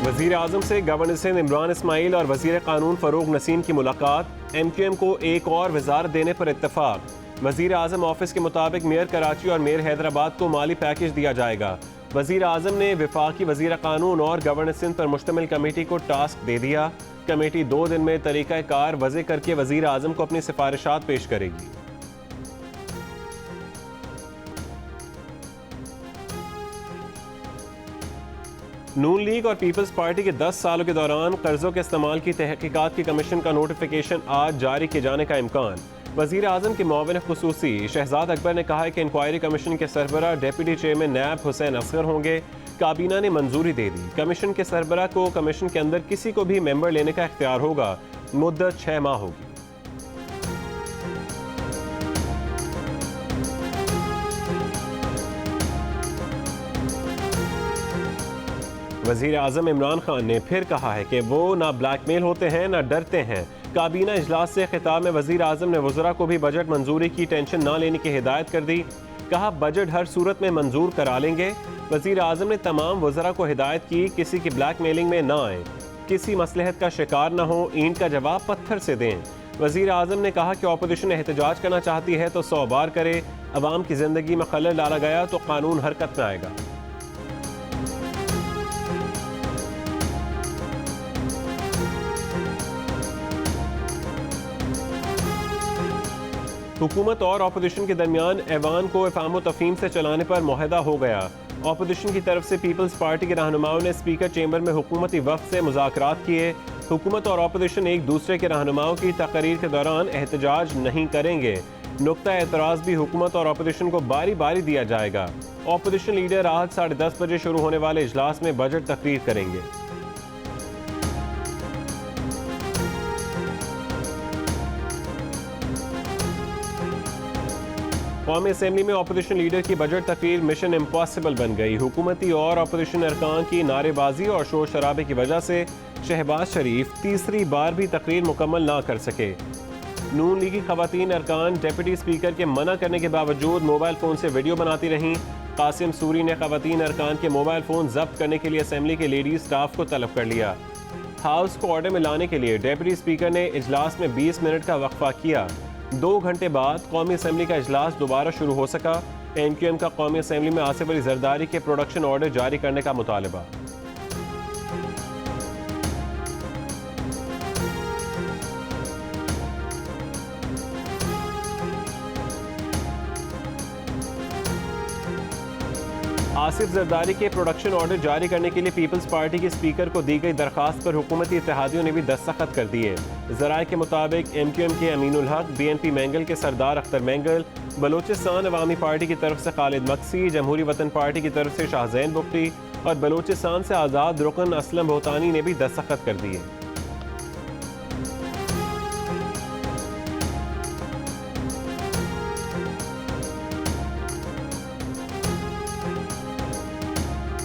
वज़ीर आज़म से गवर्नर सिंध इमरान इस्माइल और वज़ीर कानून फ़रूक नसीम की मुलाकात। MQM को एक और वज़ारत देने पर इत्तफ़ाक़। वज़ीर आज़म ऑफिस के मुताबिक मेयर कराची और मेयर हैदराबाद को माली पैकेज दिया जाएगा। वज़ीर आज़म ने वफाकी वज़ीर कानून और गवर्नर सिंध पर मुश्तमिल कमेटी को टास्क दे दिया। कमेटी 2 दिन में तरीक़ा कार वज़े करके वज़ीर आज़म को अपनी सिफारिशात पेश करेगी। नून लीग और पीपल्स पार्टी के 10 सालों के दौरान कर्जों के इस्तेमाल की तहकीकात की कमीशन का नोटिफिकेशन आज जारी किए जाने का इम्कान। वज़ीर आज़म के मुआविन खुसूसी शहजाद अकबर ने कहा है कि इंक्वायरी कमीशन के सरबराह डिप्टी चेयरमैन नैब हुसैन असगर होंगे। काबीना ने मंजूरी दे दी। कमीशन के सरबराह को कमीशन के अंदर किसी को भी मेंबर लेने का इख्तियार होगा। मुद्दत 6 माह होगी। वज़ीर आज़म इमरान खान ने फिर कहा है कि वो ना ब्लैकमेल होते हैं ना डरते हैं। काबीना इजलास से खिताब में वज़ीर आज़म ने वज़रा को भी बजट मंजूरी की टेंशन ना लेने की हिदायत कर दी। कहा बजट हर सूरत में मंजूर करा लेंगे। वज़ीर आज़म ने तमाम वज़रा को हिदायत की किसी की ब्लैकमेलिंग में ना आए, किसी मसलहत का शिकार ना हो, ईंट का जवाब पत्थर से दें। वज़ीर आज़म ने कहा कि अपोजिशन एहतजाज करना चाहती है तो 100 बार करे। अवाम की ज़िंदगी में खलल डाला गया तो कानून हरकत में आएगा। हुकूमत और अपोजिशन के दरमियान ऐवान को अफ़ाम तफ़हीम से चलाने पर मुआहदा हो गया। अपोजिशन की तरफ से पीपल्स पार्टी के रहनुमाओं ने स्पीकर चेंबर में हुकूमती वफ़द से मुज़ाकरात किए। हुकूमत और अपोजिशन एक दूसरे के रहनुमाओं की तकरीर के दौरान एहतजाज नहीं करेंगे। नुक्ता एतराज़ भी हुकूमत और अपोजिशन को बारी बारी दिया जाएगा। अपोजिशन लीडर आज 10:30 बजे शुरू होने वाले इजलास में बजट तकरीर करेंगे। कौमी असेंबली में अपोजिशन लीडर की बजट तकरीर मिशन इम्पॉसिबल बन गई। हुकूमती और अपोजिशन अरकान की नारेबाजी और शोर शराबे की वजह से शहबाज शरीफ तीसरी बार भी तकरीर मुकम्मल ना कर सके। नून लीगी खवातीन अरकान डिप्टी स्पीकर के मना करने के बावजूद मोबाइल फ़ोन से वीडियो बनाती रहीं। कासिम सूरी ने खवातीन अरकान के मोबाइल फ़ोन जब्त करने के लिए असेंबली के लेडीज स्टाफ को तलब कर लिया। हाउस को ऑर्डर में लाने के लिए डिप्टी स्पीकर ने इजलास में 20 मिनट का वक्फा किया। 2 घंटे बाद कौमी असेंबली का इजलास दोबारा शुरू हो सका। MQM का कौमी असेंबली में आसिफ अली जरदारी के प्रोडक्शन ऑर्डर जारी करने का मुतालबा। आसिफ जरदारी के प्रोडक्शन ऑर्डर जारी करने के लिए पीपल्स पार्टी के स्पीकर को दी गई दरखास्त पर हुकूमती इत्तेहादियों ने भी दस्तखत कर दिए। ज़राए के मुताबिक MQM के अमीनुल हक, BNP मैंगल के सरदार अख्तर मैंगल, बलोचिस्तान अवामी पार्टी की तरफ से खालिद मक्सी, जमहूरी वतन पार्टी की तरफ से शाहजैन बुख्ती और बलोचिस्तान से आज़ाद रुकन असलम भोतानी ने भी दस्तखत कर दिए।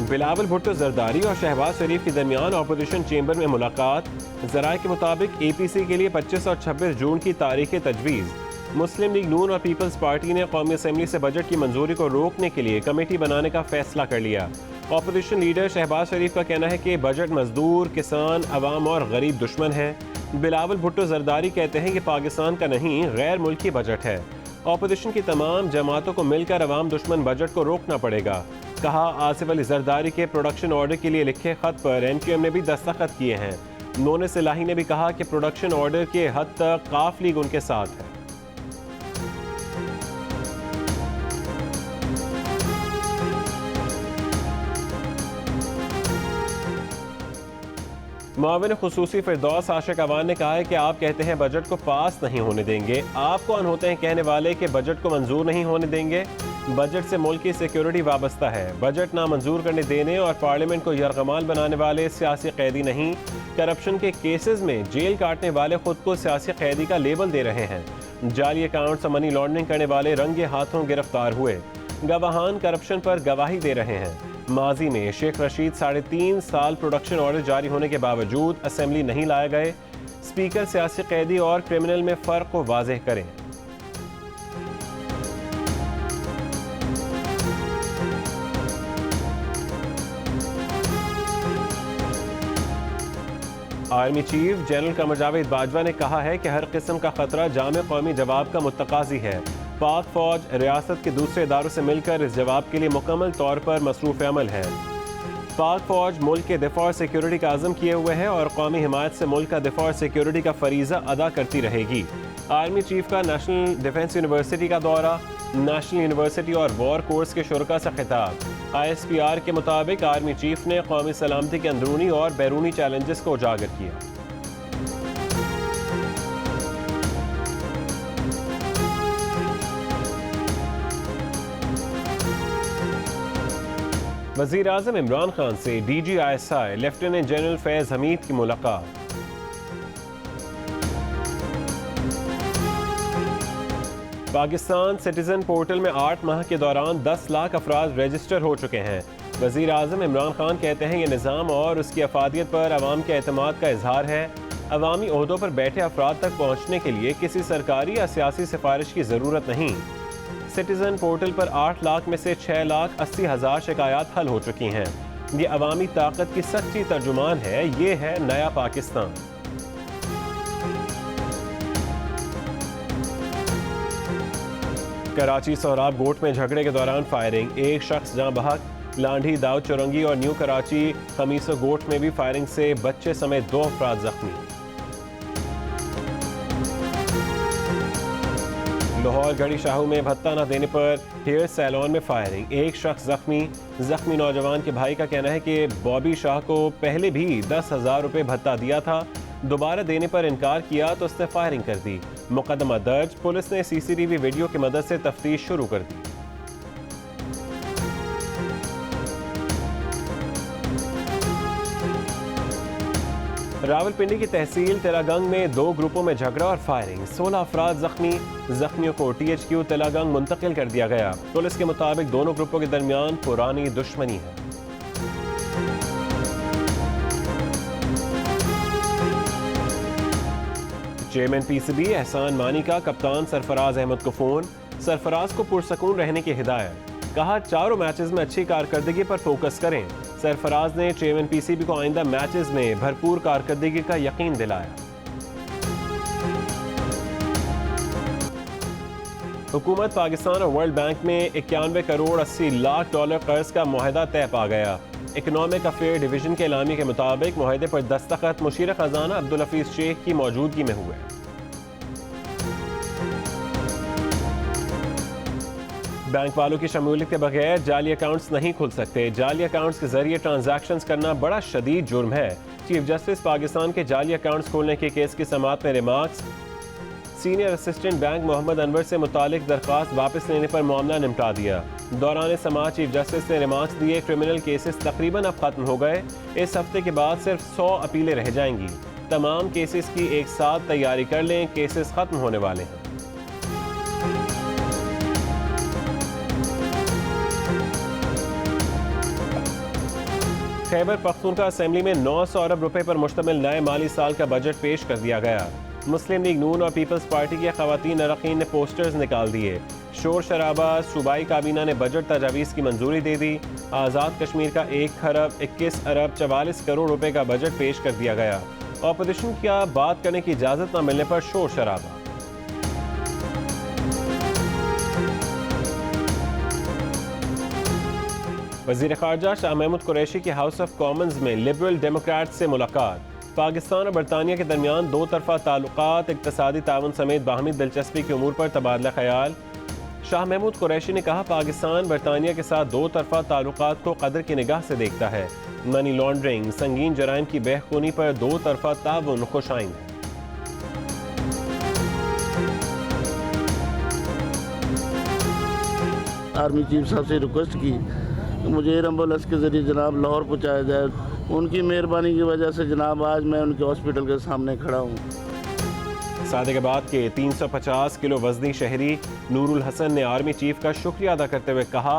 बिलावल भुट्टो जरदारी और शहबाज शरीफ के दरमियान अपोजिशन चेंबर में मुलाकात। ज़राए के मुताबिक APC के लिए 25 और 26 जून की तारीखें तजवीज़। मुस्लिम लीग नून और पीपल्स पार्टी ने कौमी असेंबली से बजट की मंजूरी को रोकने के लिए कमेटी बनाने का फैसला कर लिया। अपोजिशन लीडर शहबाज शरीफ का कहना है कि बजट मजदूर, किसान, अवाम और गरीब दुश्मन है। बिलावल भुट्टो जरदारी कहते हैं कि पाकिस्तान का नहीं गैर मुल्की बजट है। अपोजिशन की तमाम जमातों को मिलकर अवाम दुश्मन बजट को रोकना पड़ेगा। कहा आसिफ अली जरदारी के प्रोडक्शन ऑर्डर के लिए लिखे खत पर MQM ने भी दस्तखत किए हैं। नोने सिलाही ने भी कहा कि प्रोडक्शन ऑर्डर के हद तक काफ लीग उनके साथ है। मुआविन खुसूसी फिरदौस आशिक अवान ने कहा है कि आप कहते हैं बजट को पास नहीं होने देंगे। आप कौन होते हैं कहने वाले कि बजट को मंजूर नहीं होने देंगे? बजट से मुल्क की सिक्योरिटी वाबस्ता है। बजट नामंजूर करने देने और पार्लियामेंट को यरगमाल बनाने वाले सियासी कैदी नहीं। करप्शन के केसेस में जेल काटने वाले खुद को सियासी कैदी का लेबल दे रहे हैं। जाली अकाउंट से मनी लॉन्ड्रिंग करने वाले रंगे हाथों गिरफ्तार हुए। गवाहान करप्शन पर गवाही दे रहे हैं। माजी में शेख रशीद 3.5 साल प्रोडक्शन ऑर्डर जारी होने के बावजूद असेंबली नहीं लाए गए। स्पीकर सियासी कैदी और क्रिमिनल में फ़र्क को वाज़ेह करें। Army chief general Qamar Javed Bajwa ने कहा है कि हर किस्म का खतरा जामे कौमी जवाब का मुतकाजी है। पाक फौज रियासत के दूसरे इदारों से मिलकर इस जवाब के लिए मुकम्मल तौर पर मसरूफ़ अमल है। पाक फौज मुल्क के दिफा और सिक्योरिटी का आज़म किए हुए है और कौमी हिमायत से मुल्क का दिफा और सिक्योरिटी का फरीज़ा अदा करती रहेगी। आर्मी चीफ का नेशनल डिफेंस यूनिवर्सिटी का दौरा, नेशनल यूनिवर्सिटी और वॉर कोर्स के शुरका से खिताब। ISPR के मुताबिक आर्मी चीफ ने कौमी सलामती के अंदरूनी और बैरूनी चैलेंजेस को उजागर किया। वज़ीर आज़म इमरान खान से DGISI लेफ्टिनेंट जनरल फैज़ हमीद की मुलाकात। पाकिस्तान सिटीजन पोर्टल में 8 माह के दौरान 10 लाख अफराद रजिस्टर हो चुके हैं। वज़ीर आज़म इमरान खान कहते हैं ये निज़ाम और उसकी अफादियत पर अवाम के एतमाद का इजहार है। अवामी ओहदों पर बैठे अफराद तक पहुँचने के लिए किसी सरकारी या सियासी सिफारिश की ज़रूरत नहीं। सिटीजन पोर्टल पर 8 लाख में से 6,80,000 शिकायत हल हो चुकी हैं। ये अवामी ताकत की सच्ची तर्जुमान है। ये है नया पाकिस्तान। कराची सोहराब गोट में झगड़े के दौरान फायरिंग, एक शख्स जहां बहक। लांढी, दाऊद चौरंगी और न्यू कराची खमीसो गोट में भी फायरिंग से बच्चे समेत 2 अफराद जख्मी। लाहौर गढ़ी शाहू में भत्ता न देने पर हेयर सैलून में फायरिंग, एक शख्स जख्मी नौजवान के भाई का कहना है कि बॉबी शाह को पहले भी 10,000 रुपये भत्ता दिया था, दोबारा देने पर इनकार किया तो उसने फायरिंग कर दी। मुकदमा दर्ज, पुलिस ने CCTV वीडियो की मदद से तफ्तीश शुरू कर दी। रावलपिंडी की तहसील तिलागंग में 2 ग्रुपों में झगड़ा और फायरिंग, 16 अफराद जख्मियों को THQ तिलागंग मुंतकिल कर दिया गया। पुलिस के मुताबिक दोनों ग्रुपों के दरमियान पुरानी दुश्मनी है। चेयरमैन PCB एहसान मानी का कप्तान सरफराज अहमद को फोन, सरफराज को पुरसकून रहने की हिदायत, कहा 4 मैचेस में अच्छी कारकर्दगी पर फोकस करें। सरफराज ने चेयरमैन PCB को आइंदा मैचेस में भरपूर कारकर्दगी का यकीन दिलाया। हुकूमत पाकिस्तान और वर्ल्ड बैंक में 91 करोड़ 80 लाख डॉलर कर्ज का मुआहदा तय पा गया। इकोनॉमिक अफेयर डिवीजन के एलामी के मुताबिक मुआहदे पर दस्तखत मुशीर खजाना अब्दुल हफीज शेख की मौजूदगी में हुए। बैंक वालों की शमूलियत के बगैर जाली अकाउंट्स नहीं खुल सकते। जाली अकाउंट्स के जरिए ट्रांजैक्शंस करना बड़ा शदीद जुर्म है। चीफ जस्टिस पाकिस्तान के जाली अकाउंट्स खोलने के केस की समाअत में remarks, senior assistant bank Mohammad Anwar से मुतालिक दरख्वास्त वापस लेने पर मामला निपटा दिया। दौरान समाअत चीफ जस्टिस ने रिमार्क्स दिए, क्रिमिनल केसेस तकरीबन अब खत्म हो गए, इस हफ्ते के बाद सिर्फ 100 अपीलें रह जाएंगी। तमाम केसेस की एक साथ तैयारी कर लें, केसेस खत्म होने वाले हैं। खैबर पख्तूनख्वा असेंबली में 900 अरब रुपए पर मुश्तमिल नए माली साल का बजट पेश कर दिया गया। मुस्लिम लीग नून और पीपल्स पार्टी के खवातीन अरकान ने पोस्टर्स निकाल दिए। शोर शराबा, सूबाई काबीना ने बजट तजावीज़ की मंजूरी दे दी। आज़ाद कश्मीर का 1 खरब 21 अरब 44 करोड़ रुपए का बजट पेश कर दिया गया। ऑपोजिशन का बात करने की इजाज़त न मिलने पर शोर शराबा। वज़ीर ख़ारजा शाह महमूद कुरैशी की हाउस ऑफ कॉमन्स में लिबरल डेमोक्रेट से मुलाकात। पाकिस्तान और बरतानिया के दरमियान 2 तरफ़ा ताल्लुकात, इक़्तिसादी ताउन समेत बाहमी दिलचस्पी के उमूर पर तबादला ख्याल। शाह महमूद कुरैशी ने कहा पाकिस्तान बरतानिया के साथ 2 तरफ़ा ताल्लुकात को कदर की निगाह से देखता है। मनी लॉन्ड्रिंग, संगीन जराइम की बहखूनी पर 2 तरफ़ा ताउन खुशाइंद है। आर्मी चीफ साहब से रिक्वेस्ट की मुझे एयर एम्बुलेंस के ज़रिए जनाब लाहौर पहुँचाया जाए। उनकी मेहरबानी की वजह से जनाब आज मैं उनके हॉस्पिटल के सामने खड़ा हूँ। सादिकाबाद के 350 किलो वजनी शहरी नूरुल हसन ने आर्मी चीफ का शुक्रिया अदा करते हुए कहा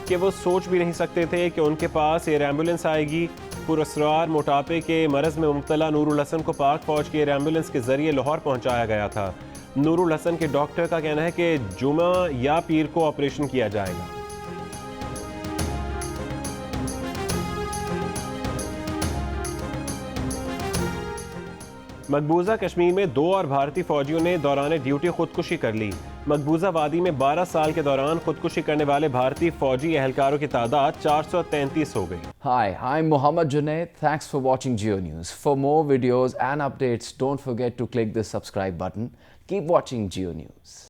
कि वो सोच भी नहीं सकते थे कि उनके पास एयर एम्बुलेंस आएगी। पुरस्कार मोटापे के मरज़ में मुब्तला नूरुल हसन को पाक फौज की एयर एम्बुलेंस के जरिए लाहौर पहुँचाया गया था। नूरुल हसन के डॉक्टर का कहना है कि जुमा या पीर को ऑपरेशन किया जाएगा। मकबूजा कश्मीर में 2 और भारतीय फौजियों ने दौरान ड्यूटी खुदकुशी कर ली। मकबूजा वादी में 12 साल के दौरान खुदकुशी करने वाले भारतीय फौजी एहलकारों की तादाद 433 हो गई। Hi, I'm Mohammad Junaid. Thanks for watching Geo News. For more videos and updates, don't forget to click the subscribe button. Keep watching Geo News.